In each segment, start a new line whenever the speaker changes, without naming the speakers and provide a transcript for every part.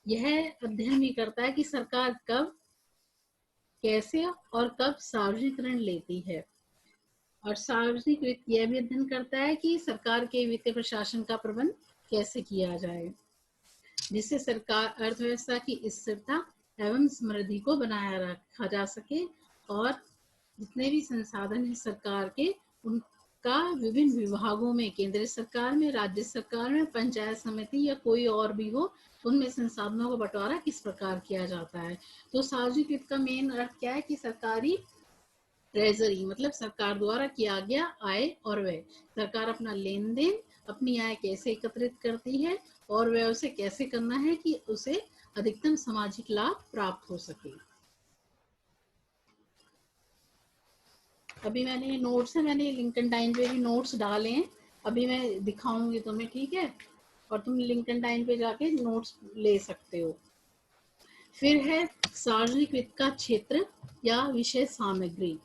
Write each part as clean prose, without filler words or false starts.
यह अध्ययन भी करता है कि सरकार कब, कैसे और कब सार्वजनिक ऋण लेती है। और सार्वजनिक वित्त यह भी अध्ययन करता है कि सरकार के वित्तीय प्रशासन का प्रबंध कैसे किया जाए, जिससे सरकार अर्थव्यवस्था की स्थिरता एवं समृद्धि को बनाए रखा जा सके और जितने भी संसाधन हैं सरकार के, उनका विभिन्न विभागों में, केंद्र सरकार में, राज्य सरकार में, पंचायत समिति या कोई और भी हो, उनमें संसाधनों का बंटवारा किस प्रकार किया जाता है। तो सार्वजनिक वित्त का मेन अर्थ क्या है कि सरकारी ट्रेजरी, मतलब सरकार द्वारा किया गया आय और व्यय। सरकार अपना लेन देन, अपनी आय कैसे एकत्रित करती है और व्यय उसे कैसे करना है कि उसे अधिकतम सामाजिक लाभ प्राप्त हो सके। अभी मैंने नोट्स है, मैंने लिंकन टाइम पे भी नोट्स डाले हैं, अभी मैं दिखाऊंगी तुम्हें, ठीक है, और तुम लिंकन टाइम पे जाके नोट्स ले सकते हो। फिर है सार्वजनिक वित्त का क्षेत्र या विषय सामग्री।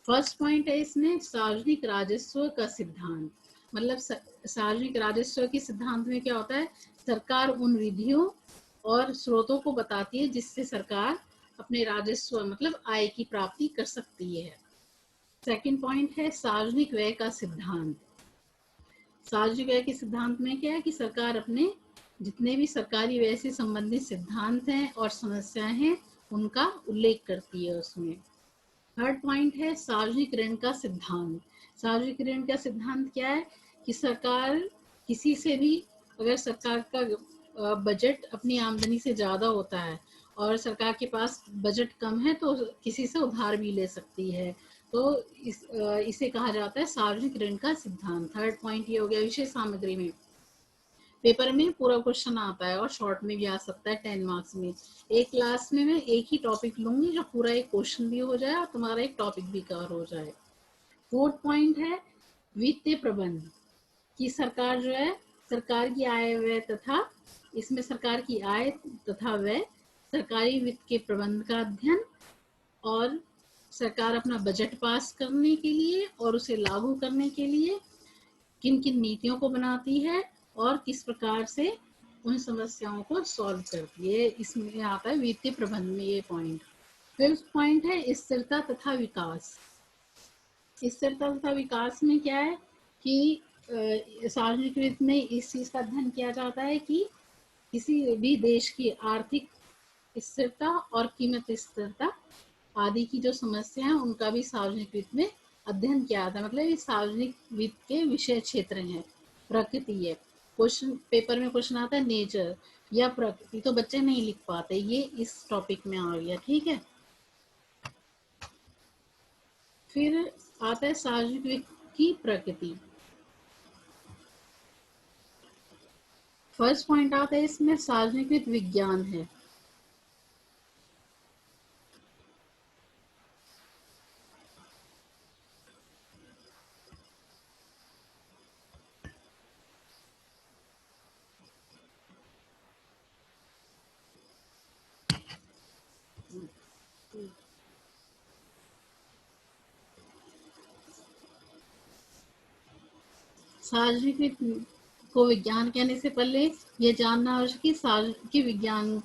फर्स्ट पॉइंट है इसमें सार्वजनिक राजस्व का सिद्धांत। मतलब सार्वजनिक राजस्व के सिद्धांत में क्या होता है, सरकार उन विधियों और स्रोतों को बताती है जिससे सरकार अपने राजस्व मतलब आय की प्राप्ति कर सकती है। सेकंड पॉइंट है सार्वजनिक व्यय का सिद्धांत। सार्वजनिक व्यय के सिद्धांत में क्या है कि सरकार अपने जितने भी सरकारी व्यय से संबंधित सिद्धांत हैं और समस्याएं हैं उनका उल्लेख करती है उसमें। थर्ड पॉइंट है सार्वजनिक ऋण का सिद्धांत। सार्वजनिक ऋण का सिद्धांत क्या है कि सरकार किसी से भी, अगर सरकार का बजट अपनी आमदनी से ज्यादा होता है और सरकार के पास बजट कम है तो किसी से उधार भी ले सकती है, तो इसे कहा जाता है सार्वजनिक ऋण का सिद्धांत। थर्ड पॉइंट ये हो गया विषय सामग्री में। पेपर में पूरा क्वेश्चन आता है और शॉर्ट में भी आ सकता है 10 मार्क्स में। एक क्लास में मैं एक ही टॉपिक लूंगी जो पूरा एक क्वेश्चन भी हो जाए और तुम्हारा एक टॉपिक भी कवर हो जाए। फोर्थ पॉइंट है वित्तीय प्रबंध, कि सरकार जो है, सरकार की आय व्यय तथा इसमें सरकार की आय तथा व्यय, सरकारी वित्त के प्रबंध का अध्ययन और सरकार अपना बजट पास करने के लिए और उसे लागू करने के लिए किन किन नीतियों को बनाती है और किस प्रकार से उन समस्याओं को सॉल्व करती है, इसमें आता है वित्तीय प्रबंध में ये पॉइंट। फिफ्थ पॉइंट है स्थिरता तथा विकास। स्थिरता तथा विकास में क्या है कि सार्वजनिक वित्त में इस चीज का अध्ययन किया जाता है कि किसी भी देश की आर्थिक स्थिरता और कीमत स्थिरता आदि की जो समस्या है उनका भी सार्वजनिक वित्त में अध्ययन किया जाता है। मतलब ये सार्वजनिक वित्त के विषय क्षेत्र हैं। प्रकृति है, क्वेश्चन पेपर में क्वेश्चन आता है नेचर या प्रकृति, तो बच्चे नहीं लिख पाते, ये इस टॉपिक में आ गया, ठीक है। फिर आता है सार्वजनिक वित्त की प्रकृति। फर्स्ट पॉइंट आता है इसमें सार्वजनिक वित्त विज्ञान है। सार्वजनिक वित्त को विज्ञान कहने से पहले ये जानना आवश्यक है कि विज्ञान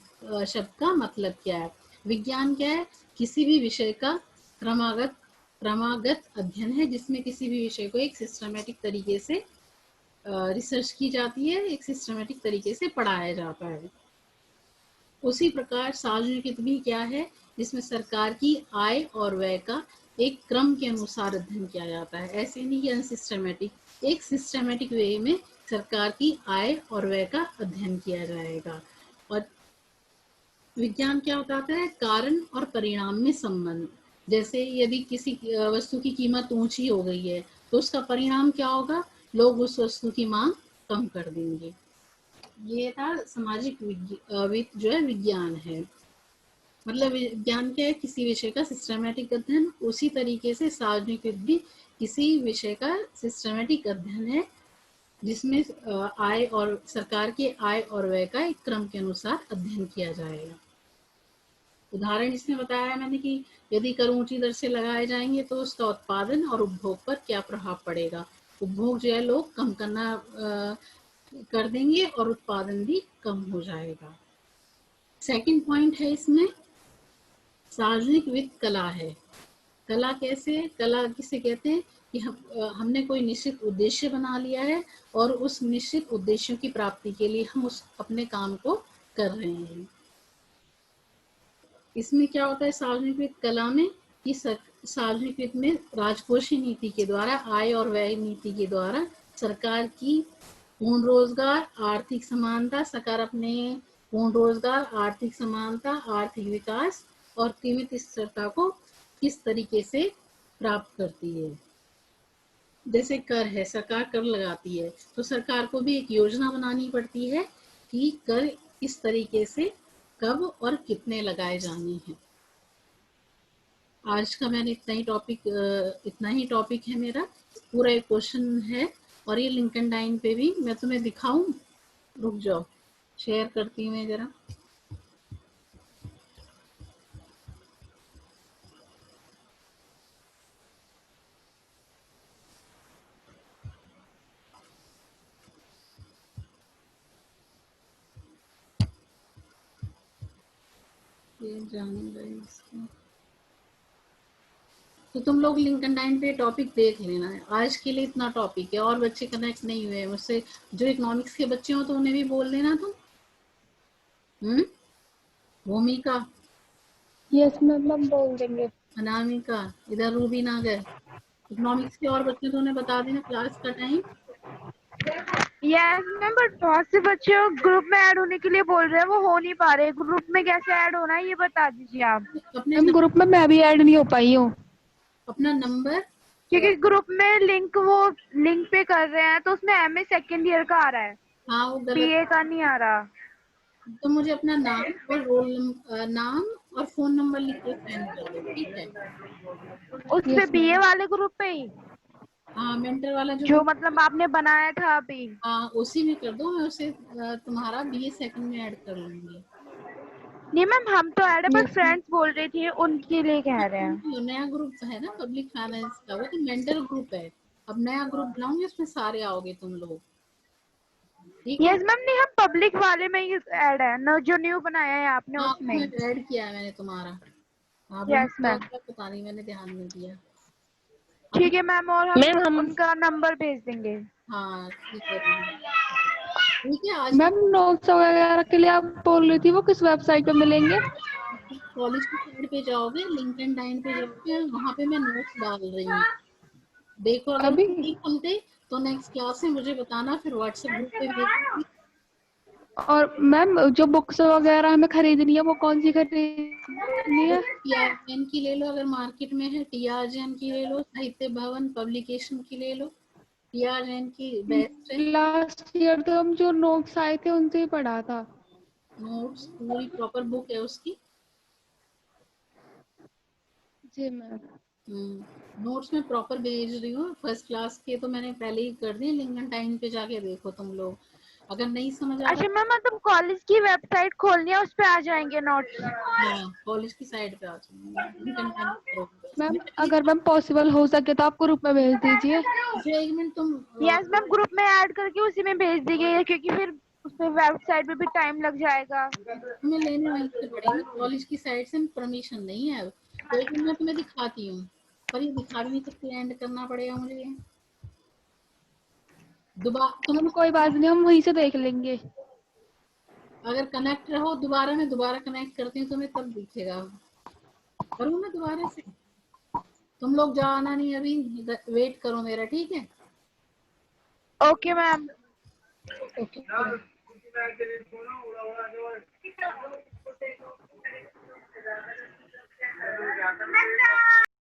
शब्द का मतलब क्या है। विज्ञान क्या है, किसी भी विषय का क्रमागत अध्ययन है जिसमें किसी भी विषय को एक सिस्टमेटिक तरीके से रिसर्च की जाती है, एक सिस्टमेटिक तरीके से पढ़ाया जाता है। उसी प्रकार सार्वजनिक वित्त भी क्या है, जिसमें सरकार की आय और व्यय का एक क्रम के अनुसार अध्ययन किया जाता है। ऐसे नहीं कि अनसिस्टमेटिक, एक सिस्टमेटिक वे में सरकार की आय और व्यय का अध्ययन किया जाएगा। और विज्ञान क्या बताता है, कारण और परिणाम में संबंध। जैसे यदि किसी वस्तु की कीमत ऊंची हो गई है तो उसका परिणाम क्या होगा, लोग उस वस्तु की मांग कम कर देंगे। ये था सामाजिक वित्त जो है विज्ञान है। मतलब विज्ञान क्या है, किसी विषय का सिस्टमेटिक अध्ययन। उसी तरीके से सार्वजनिक वित्त भी किसी विषय का सिस्टमेटिक अध्ययन है जिसमें आय और सरकार के आय और व्यय का एक क्रम के अनुसार अध्ययन किया जाएगा। उदाहरण इसमें बताया मैंने कि यदि कर ऊंची दर से लगाए जाएंगे तो उसका उत्पादन और उपभोग पर क्या प्रभाव पड़ेगा। उपभोग जो है लोग कम करना कर देंगे और उत्पादन भी कम हो जाएगा। सेकंड पॉइंट है इसमें सार्वजनिक वित्त कला है। कला कैसे? कला किसे कहते हैं कि हमने कोई निश्चित उद्देश्य बना लिया है और उस निश्चित उद्देश्यों की प्राप्ति के लिए हम उस अपने काम को कर रहे हैं। इसमें क्या होता है सार्वजनिक वित्त कला में कि सार्वजनिक वित्त में राजकोषीय नीति के द्वारा, आय और व्यय नीति के द्वारा सरकार की पूर्ण रोजगार, आर्थिक समानता, सरकार अपने पूर्ण रोजगार, आर्थिक समानता, आर्थिक विकास और कीमत स्थिरता को किस तरीके से प्राप्त करती है। जैसे कर है, सरकार कर लगाती है तो सरकार को भी एक योजना बनानी पड़ती है कि कर किस तरीके से कब और कितने लगाए जाने हैं। आज का मैंने इतना ही टॉपिक है मेरा, पूरा एक क्वेश्चन है और ये लिंकन टाइन पे भी मैं तुम्हें दिखाऊं, रुक जाओ शेयर करती हूँ मैं जरा। ये जानेंगे इसको तो तुम लोग लिंकन टाइन पे टॉपिक देख लेना है। आज के लिए इतना टॉपिक है और बच्चे कनेक्ट नहीं हुए मुझसे, जो इकोनॉमिक्स के बच्चे हो तो उन्हें भी बोल देना तुम। भूमिका,
यस मैम बोल देंगे।
अनामिका, इधर रूबी नागर, इकोनॉमिक्स के और बच्चे तो उन्हें बता देना क्लास का टाइम।
यस मैम, बट बहुत से बच्चे ग्रुप में ऐड होने के लिए बोल रहे हैं, वो हो नहीं पा रहे। ग्रुप में कैसे ऐड होना है ये बता दीजिए आप।
अपने
मैम ग्रुप में मैं भी ऐड नहीं हो पाई हूँ।
अपना नंबर,
क्योंकि ग्रुप में लिंक पे कर रहे हैं तो उसमें MA सेकेंड ईयर का आ रहा है,
हाँ वो गलत,
BA का नहीं आ रहा।
तो मुझे अपना नाम और नाम और फोन नंबर लिख के सेंड कर दो, ठीक है?
उस पे BA वाले ग्रुप पे ही,
हाँ मेंटर वाला
जो मतलब आपने बनाया था अभी।
हाँ उसी में कर दो, मैं उसे तुम्हारा BA सेकंड में ऐड कर लूंगी।
नहीं मैम, हम तो ऐड है, बस फ्रेंड्स बोल रही थी उनके लिए कह रहे हैं।
नया ग्रुप है ना पब्लिक फाइनेंस का, वो तो मेंटर ग्रुप है। अब नया ग्रुप बनाऊंगी उसमें सारे आओगे तुम लोग, ठीक है?
यस मैम, नहीं हम पब्लिक वाले में ही ऐड है न, जो न्यू बनाया है आपने
हाँ
उसमें।
ऐड किया है मैंने तुम्हारा। हाँ
यस मैम,
पता नहीं मैंने ध्यान नहीं दिया।
ठीक है मैम, और हम उनका नंबर भेज देंगे।
हाँ ठीक है, ठीक है। आज
मैम नोट्स वगैरह के लिए आप बोल रही थी, वो किस वेबसाइट पे मिलेंगे?
कॉलेज की साइड पे जाओगे, लिंक्डइन टाइम पे जाओगे, वहाँ पे मैं नोट्स डाल रही हूँ, देखो। अगर
अभी
नहीं खुलते तो नेक्स्ट क्लास में मुझे बताना, फिर व्हाट्सएप ग्रुप पे भेज दूंगी।
और मैम जो बुक्स वगैरह हमें खरीदनी है वो कौन सी खरीदनी है?
TRJN की ले लो, अगर मार्केट में है TRJN की ले लो, साहित्य भवन पब्लिकेशन की ले लो, TRJN की बेस्ट है।
लास्ट ईयर तो हम जो नोट्स आए थे उनसे ही पढ़ा था।
नोट्स पूरी प्रॉपर बुक है उसकी।
जी मैम।
नोट्स में प्रॉपर भेज रही हूँ, फर्स्ट क्लास के तो मैंने पहले ही कर दिए। लिंकन टाइम पे जाके देखो तुम लोग, अगर नहीं समझ आ रहा।
अच्छा मैम, मतलब कॉलेज की वेबसाइट खोलनी है, उस पे आ जाएंगे नोट्स?
हाँ कॉलेज की साइड पे आ जाऊंगी, लिंकन टाइम
मैम
पे।
अगर मैम पॉसिबल हो सके तो आप ग्रुप में भेज दीजिए।
एक मिनट तुम
यस मैम, ग्रुप में ऐड करके उसी में भेज दी गई है, क्योंकि फिर उस पे वेबसाइट पे भी टाइम लग जाएगा।
तुम्हें लेने वहीं से पड़ेगी, कॉलेज की साइड से परमिशन नहीं है अब। तो एक मिनट मैं तुम्हें दिखाती हूँ, पर ये दिखा भी नहीं सकती, एंड करना पड़ेगा मुझे दोबारा। तुम
मैम कोई बात नहीं, हम वहीं से देख लेंगे।
अगर कनेक्ट रहो, दोबारा मैं दोबारा कनेक्ट करती हूँ तुम्हें, तब दिखेगा। करूँ मैं दोबारा से? तुम लोग जाना नहीं अभी, वेट करो मेरा, ठीक है?
Okay ma'am.
ओके।